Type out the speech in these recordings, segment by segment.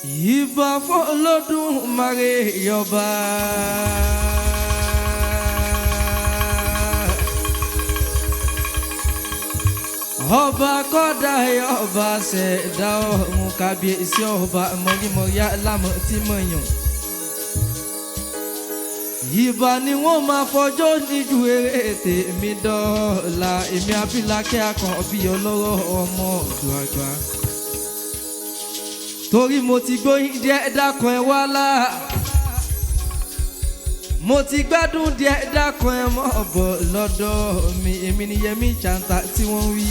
Ìbà f'Olódùmarè ọba. Ọba kọ́dá ọba ṣẹ̀dá ọ̀run kábíyèsí ọba mọ̀yìmọ̀yá lámọ̀ tí mo yàn. Ìbà ni wọ́n máa fọjọ́ níjú eré tèmi dọ́ọ̀la èmi Abílákẹ́ Àkànbí ọlọ́rọ̀ ọmọ ọ̀dọ́ àgbà. Torí mo ti gbóyin díẹ̀ dákun ẹ wá lá. Mo ti gbádùn díẹ̀ dákun ẹ mọ́ bọ̀ lọ́dọ̀ mi èmi ni Yẹmí Chanta tí wọ́n wí.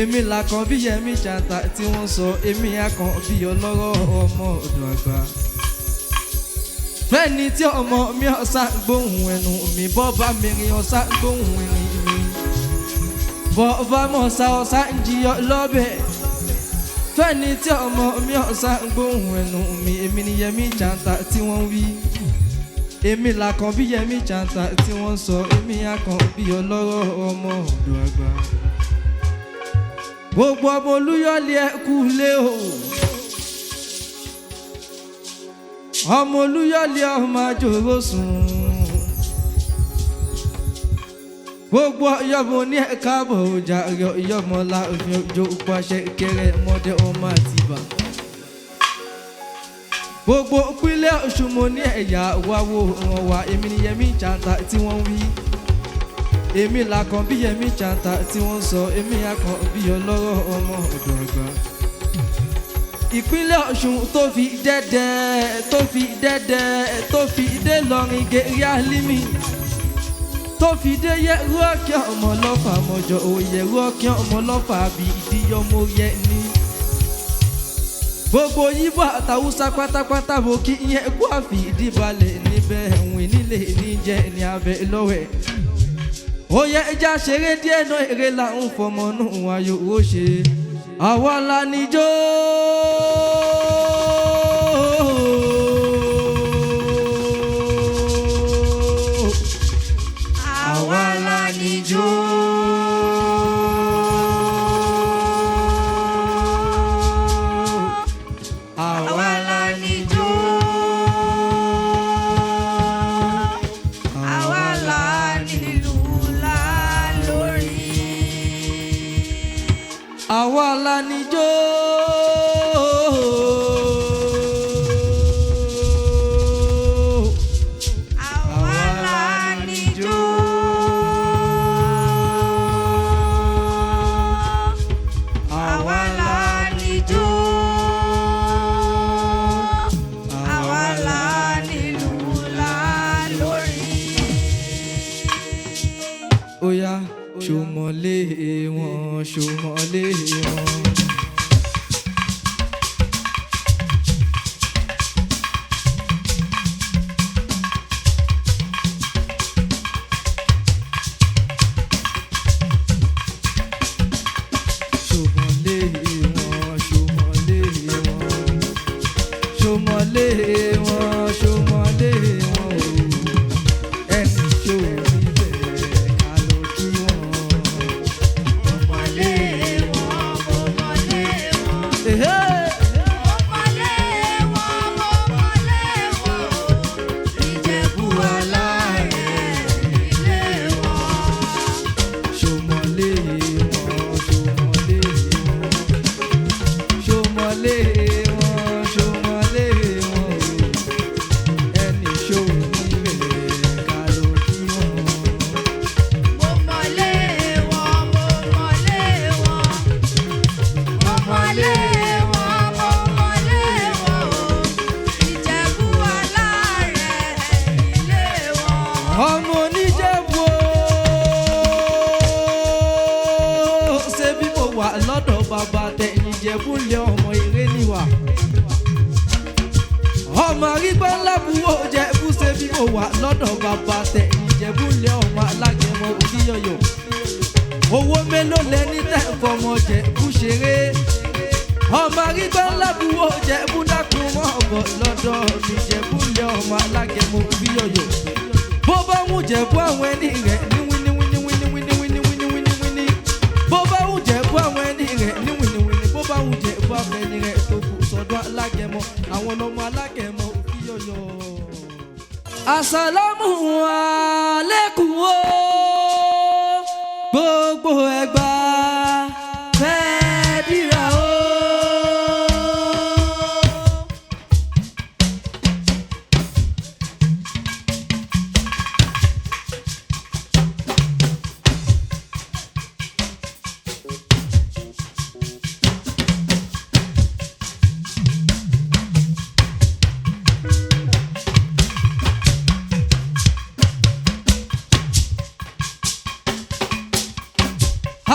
Èmi l'Àkànbí Yẹmí Chanta tí wọ́n sọ èmi Àkànbí ọlọ́rọ̀ ọmọ ọ̀dọ́ àgbà. Fẹ́ni tí ọmọ mi ọ̀sán gbóhùn ẹnu mi bọ́ba mi rìn ọ̀sán gbóhùn ẹ̀rìn mi. Bọ́ba mọ̀ọ́sá ọ̀sán ń jiyọ̀ lọ́bẹ̀. Fẹ́ni tí ọmọ mi ọ̀sán gbóhùn ẹnu mi èmi ni Yẹmí Chanta tí wọ́n wí. Èmi l'Àkànbí Yẹmí Chanta tí wọ́n sọ èmi Àkànbí ọlọ́rọ̀ ọmọ ọ̀dọ́ àgbà. Gbogbo ọmọ Olúyọ̀lé ẹ kú lé o. Ọmọ Olúyọ̀lé ọmọ àjòrò sùn. Gbogbo ọyọ́mọ ní ẹ̀ka àbọ̀ ọjà ọyọ́mọ láàfin ojú pàṣẹ kẹrẹ mọ́dẹ ọmọ Àtìbà. Gbogbo ìpínlẹ̀ Ọ̀ṣun mo ní ẹ̀yà wáwo wọn wá èmi ni Yẹmí Chanta tí wọ́n wí. Èmi l'Àkànbí Yẹmí Chanta tí wọ́n sọ èmi Àkànbí ọlọ́rọ̀ ọmọ ọ̀dọ́ àgbà. Ìpínlẹ̀ Ọ̀ṣun tó fi dé lọ́rin gèrè àlímì. Tó fi dé yẹ̀rú ọ̀kẹ́ ọmọ lọ́fà mọ̀jọ òyẹ̀rú ọ̀kẹ́ ọmọ lọ́fà bí ìdíyọmọ yẹ ní. Gbogbo Yíbò àtàwùsá pátápátá mo kí yẹn kú àfi ìdíbalẹ̀ níbẹ̀ ẹ̀wìn nílé níjẹ́ ní abẹ́ lọ́wẹ̀. Ó yẹ ẹja ṣeré díẹ̀ náà èrè là ń fọmọ náà wáyò ó ṣe. Àwa la níjó. Àwa la níjó. Àwa la níjó. Àwa la nílù lá lórí. Àwa la níjó. Oya ṣòmọ̀lé wọn ṣòmọ̀lé wọn. Ṣòmọ̀lé wọn ṣòmọ̀lé wọn. Ṣòmọ̀lé wọn ṣòmọ̀lé wọn o. Ẹni ṣòwò. Ọmọ Oníjẹ̀bú ṣe bí mo wà lọ́dọ̀ bàbá tẹ̀yìn Ìjẹ̀bú lé ọmọ eré níwà. Ọmọ arígbá ńlá buwó Jẹ̀bú ṣe bí mo wà lọ́dọ̀ bàbá tẹ̀yìn Ìjẹ̀bú lé ọmọ alágẹmọ Òkíyọyọ. Owó mélòó lẹni tẹ̀ fọmọ Jẹ̀bú ṣeré. Ọmọ arígbá ńlá buwó Jẹ̀bú dákun mọ́ ọ̀bọ̀ lọ́dọ̀ mi Jẹ̀bú lé ọmọ alágẹmọ Òkíyọyọ. Bó bá wù Jẹ̀bú àwọn ẹni rẹ̀ ní wíní. Bó bá wù Jẹ̀bú àwọn ẹni rẹ̀ ní wíní. Bó bá wù Jẹ̀bú àwọn ẹni rẹ̀ tó kù sọ́dọ̀ ìwọ lọmọ alágẹmọ òkì yọyọ. Àsàlámù aláìkùm o gbogbo Ẹ̀gbá fẹ́ dìrà o.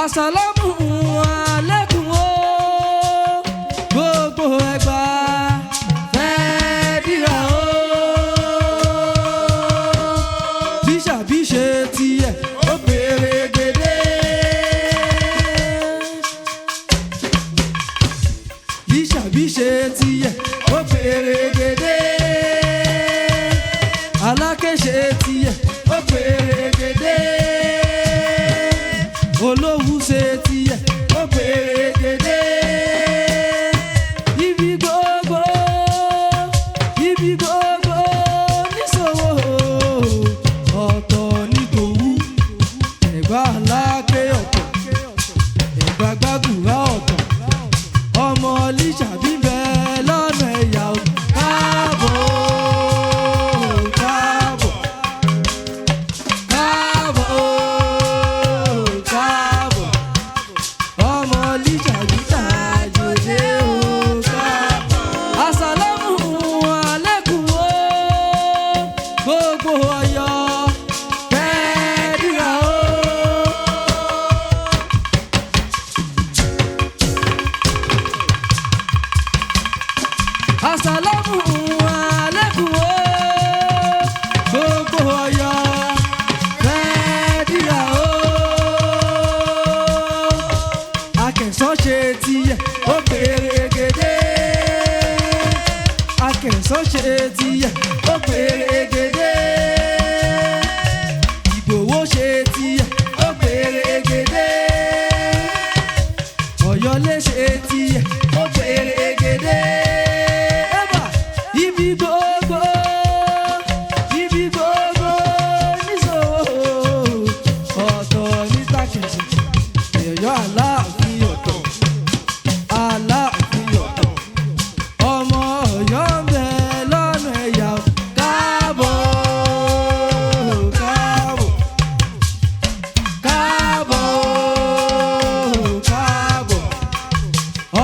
Àsàlámù aláìkùm o gbogbo Ẹ̀gbá fẹ́ dìrà o. Bíṣàbí ṣe tiẹ̀ ó pèrègèdè. Bíṣàbí ṣe tiẹ̀ ó pèrègèdè. Aláké ṣe tiẹ̀ ó pèrègèdè. Olówú ṣe tiẹ̀ ó pèrègèdè. Ibi gbogbo níṣòwò ọ̀tọ̀ ní tòwú. Ẹ̀gbá Aláké ọ̀tọ̀, Ẹ̀gbá Gbàgùrà ọ̀tọ̀. Ọmọ Lísàbí bẹ lọ́nà ẹ̀yà o. Káàbọ̀ káàbọ̀ káàbọ̀. Ọmọ Lísàbí tàjòdè o. Àsàlámù aláìkùm o gbogbo Ọ̀yọ́ fẹ́ dìrà o. Àsàlámù aláìkùm o gbogbo Ọ̀yọ́ fẹ́ dìrà o. Akẹ̀sán ṣe tiẹ̀ ó pèrègèdè. Akẹ̀sán ṣe tiẹ̀ ó pèrègèdè. Ìgbòho ṣe tiẹ̀ ó pèrègèdè. Ọ̀yọ́lé ṣe tiẹ̀ ó pèrègèdè. Ẹ̀bà ibi gbogbo níṣòwò ọ̀tọ̀ ní tàkìtì. Ẹ̀yọ́ Aláàfin ọ̀tọ̀, Aláàfin ọ̀tọ̀. Ọmọ Ọ̀yọ́ ń bẹ lọ́nà ẹ̀yà o. Káàbọ̀ káàbọ̀ káàbọ̀ káàbọ̀.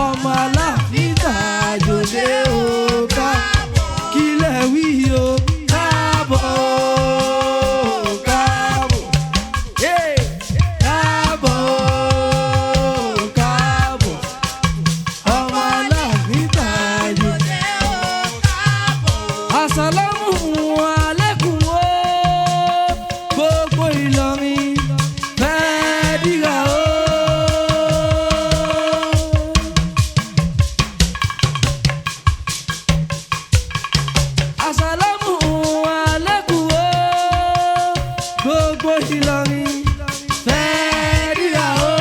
Ọmọ Aláàfin tàjòdè o. Kílẹ̀ wí o. Káàbọ̀ káàbọ̀. Káàbọ̀ káàbọ̀. Ọmọ Aláàfin tàjòdè o. Àsàlámù aláìkùm o gbogbo Ìlọrin fẹ́ dìrà o. Àsàlámù aláìkùm o gbogbo Ìlọrin fẹ́ dìrà o.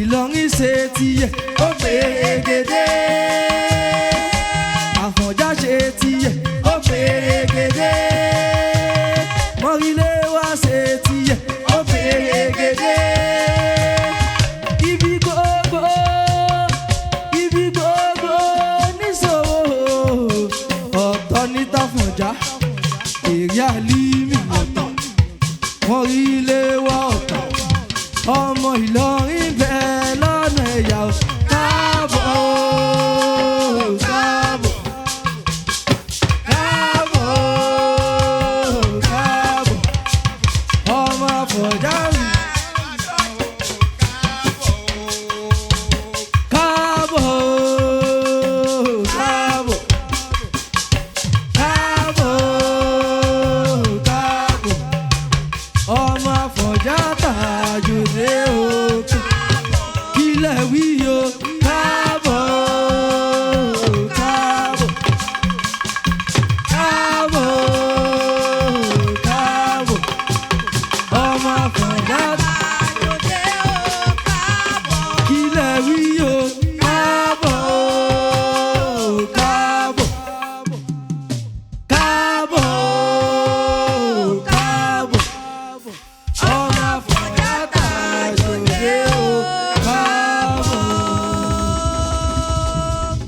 Ìlọrin ṣe tiẹ̀ ó pèrègèdè. Àfọ̀njá ṣe tiẹ̀ ó pèrègèdè. Mọ́rílé wá ṣe tiẹ̀ ó pèrègèdè. Ibi gbogbo níṣòwò ọ̀tọ̀ ní tàfọ̀njá. Èrè Àlímì ọ̀tọ̀, Mọ́rílé wá ọ̀tọ̀. Ọmọ Ìlọrin bẹ lọ́nà ẹ̀yà o.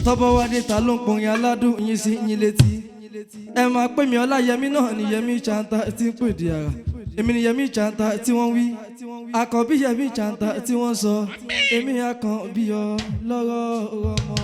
tọ́bọ̀ wá dé ta ló ń pọ̀nyìn aládùn yín sí yín létí ẹ máa pè mí Ọláyẹmí náà ni Yẹmí Chanta tí ń pèdè ara èmi ni Yẹmí Chanta tí wọ́n wí àkànbí Yẹmí Chanta tí wọ́n sọ èmi àkànbí ọ lọ́rọ̀ ọmọ.